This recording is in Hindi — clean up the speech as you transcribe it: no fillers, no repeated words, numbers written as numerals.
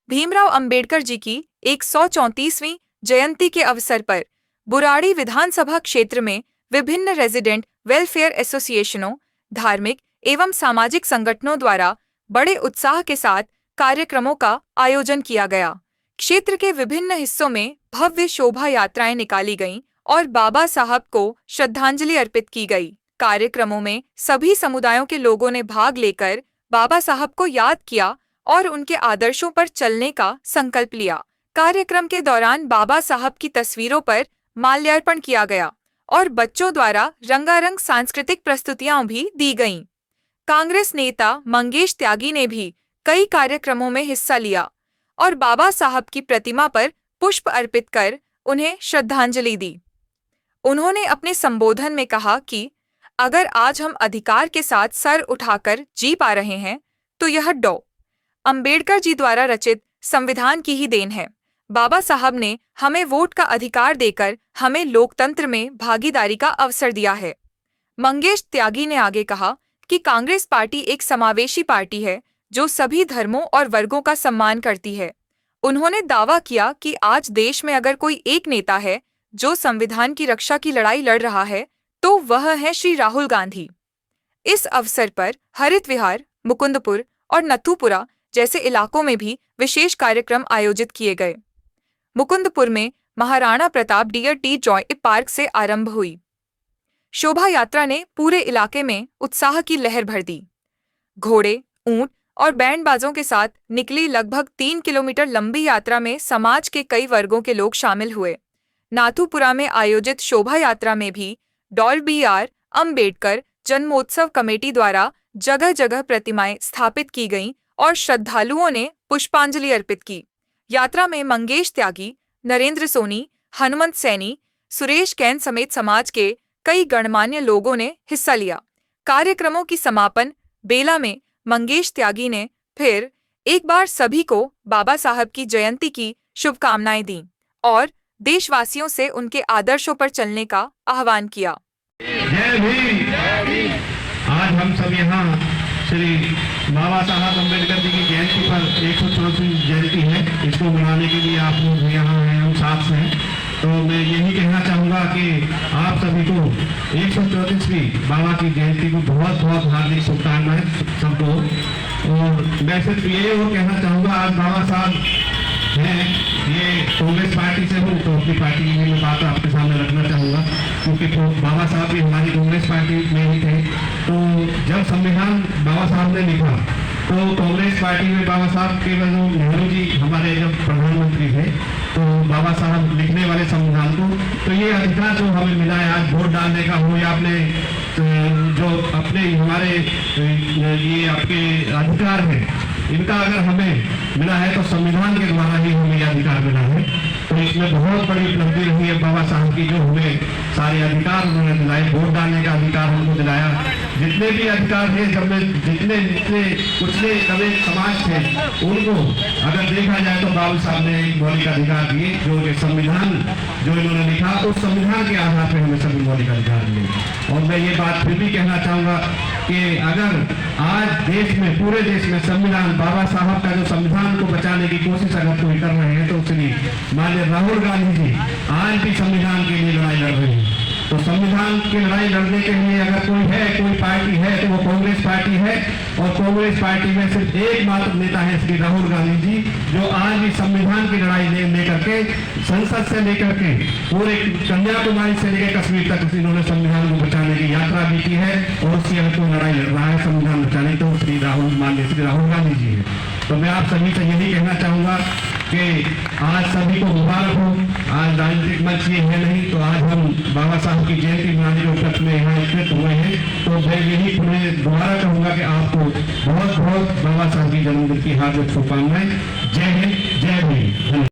भीमराव अंबेडकर जी की 134वीं जयंती के अवसर पर बुराड़ी विधानसभा क्षेत्र में विभिन्न रेजिडेंट वेलफेयर एसोसिएशनों, धार्मिक एवं सामाजिक संगठनों द्वारा बड़े उत्साह के साथ कार्यक्रमों का आयोजन किया गया। क्षेत्र के विभिन्न हिस्सों में भव्य शोभा यात्राएं निकाली गईं और बाबा साहब को श्रद्धांजलि अर्पित की गई। कार्यक्रमों में सभी समुदायों के लोगों ने भाग लेकर बाबा साहब को याद किया और उनके आदर्शों पर चलने का संकल्प लिया। कार्यक्रम के दौरान बाबा साहब की तस्वीरों पर माल्यार्पण किया गया और बच्चों द्वारा रंगारंग सांस्कृतिक प्रस्तुतियां भी दी गईं। कांग्रेस नेता मंगेश त्यागी ने भी कई कार्यक्रमों में हिस्सा लिया और बाबा साहब की प्रतिमा पर पुष्प अर्पित कर उन्हें श्रद्धांजलि दी। उन्होंने अपने संबोधन में कहा कि अगर आज हम अधिकार के साथ सर उठाकर जी पा रहे हैं तो यह डॉ. अंबेडकर जी द्वारा रचित संविधान की ही देन है। बाबा साहब ने हमें वोट का अधिकार देकर हमें लोकतंत्र में भागीदारी का अवसर दिया है। मंगेश त्यागी ने आगे कहा कि कांग्रेस पार्टी एक समावेशी पार्टी है जो सभी धर्मों और वर्गों का सम्मान करती है। उन्होंने दावा किया कि आज देश में अगर कोई एक नेता है जो संविधान की रक्षा की लड़ाई लड़ रहा है तो वह है श्री राहुल गांधी। इस अवसर पर हरित विहार, मुकुंदपुर और नथुपुरा जैसे इलाकों में भी विशेष कार्यक्रम आयोजित किए गए। मुकुंदपुर में महाराणा प्रताप डियर टी जॉय पार्क से आरंभ हुई शोभा यात्रा ने पूरे इलाके में उत्साह की लहर भर दी। घोड़े, ऊंट और बैंडबाजों के साथ निकली लगभग 3 किलोमीटर लंबी यात्रा में समाज के कई वर्गों के लोग शामिल हुए। नाथुपुरा में आयोजित शोभा यात्रा में भी डॉ. बी.आर. अंबेडकर जन्मोत्सव कमेटी द्वारा जगह जगह प्रतिमाएं स्थापित की गईं और श्रद्धालुओं ने पुष्पांजलि अर्पित की। यात्रा में मंगेश त्यागी, नरेंद्र सोनी, हनुमंत सैनी, सुरेश कैन समेत समाज के कई गणमान्य लोगों ने हिस्सा लिया। कार्यक्रमों की समापन बेला में मंगेश त्यागी ने फिर एक बार सभी को बाबा साहब की जयंती की शुभकामनाएं दी और देशवासियों से उनके आदर्शों पर चलने का आह्वान किया। जय भीम। आज हम सब यहाँ श्री बाबा साहब अम्बेडकर जी की जयंती पर 134वीं जयंती है, इसको मनाने के लिए आप लोग यहाँ हैं, हम साथ हैं। तो मैं यही कहना चाहूँगा कि आप सभी को 134वीं बाबा की जयंती को बहुत बहुत हार्दिक शुभकामनाएं सबको। और मैं सिर्फ ये वो कहना चाहूँगा, आज बाबा साहब हैं, ये कांग्रेस पार्टी से हूँ तो अपनी पार्टी की मैं बात आपके सामने रखना चाहूँगा, क्योंकि बाबा साहब भी हमारी कांग्रेस पार्टी में ही थे। तो जब संविधान बाबा साहब ने लिखा तो कांग्रेस पार्टी में बाबा साहब के जो नेहरू जी हमारे जब प्रधानमंत्री थे तो बाबा साहब लिखने वाले संविधान को, तो ये अधिकार जो हमें मिला है आज वोट डालने का हो या अपने जो अपने हमारे ये आपके अधिकार है, इनका अगर हमें मिला है तो संविधान के द्वारा ही हमें यह अधिकार मिला है। तो इसमें बहुत बड़ी उपलब्धि रही है बाबा साहब की, जो हमें सारे अधिकार उन्होंने दिलाए, वोट डालने का अधिकार हमको दिलाया। जितने भी अधिकार थे, जब में जितने कुछले दबे समाज थे, उनको अगर देखा जाए तो बाबा साहब ने एक मौलिक अधिकार दिए, जो कि संविधान जो इन्होंने लिखा उस संविधान के आधार पर हमें सभी मौलिक अधिकार दिए। और मैं ये बात फिर भी कहना चाहूँगा कि अगर आज देश में, पूरे देश में संविधान, बाबा साहब का जो संविधान को बचाने की कोशिश अगर कोई कर रहे हैं तो उसलिए माननीय राहुल गांधी जी आज भी संविधान के लिए लड़ाई लड़ रहे हैं। तो संविधान की लड़ाई लड़ने के लिए अगर कोई है, कोई पार्टी है तो वो कांग्रेस पार्टी है। और कांग्रेस पार्टी में सिर्फ एकमात्र नेता है श्री राहुल गांधी जी, जो आज भी संविधान की लड़ाई लेकर के, संसद से लेकर के पूरे कन्याकुमारी से लेकर कश्मीर तक इन्होंने संविधान को बचाने की यात्रा भी की है और उसकी अगर कोई लड़ाई लड़ रहा है संविधान बचाने तो श्री राहुल गांधी जी है। तो मैं आप सभी से यही कहना चाहूँगा कि आज सभी को मुबारक हो। आज राजनीतिक मंच ये है नहीं, तो आज हम बाबा साहब की जयंती मनाने के उपलक्ष्य में यहाँ एकत्रित हुए हैं। तो मैं यही पुनः दोबारा कहूँगा कि आपको बहुत बहुत बाबा साहब की जन्मदिन की हार्दिक शुभकामनाएं। जय हिंद, जय भीम।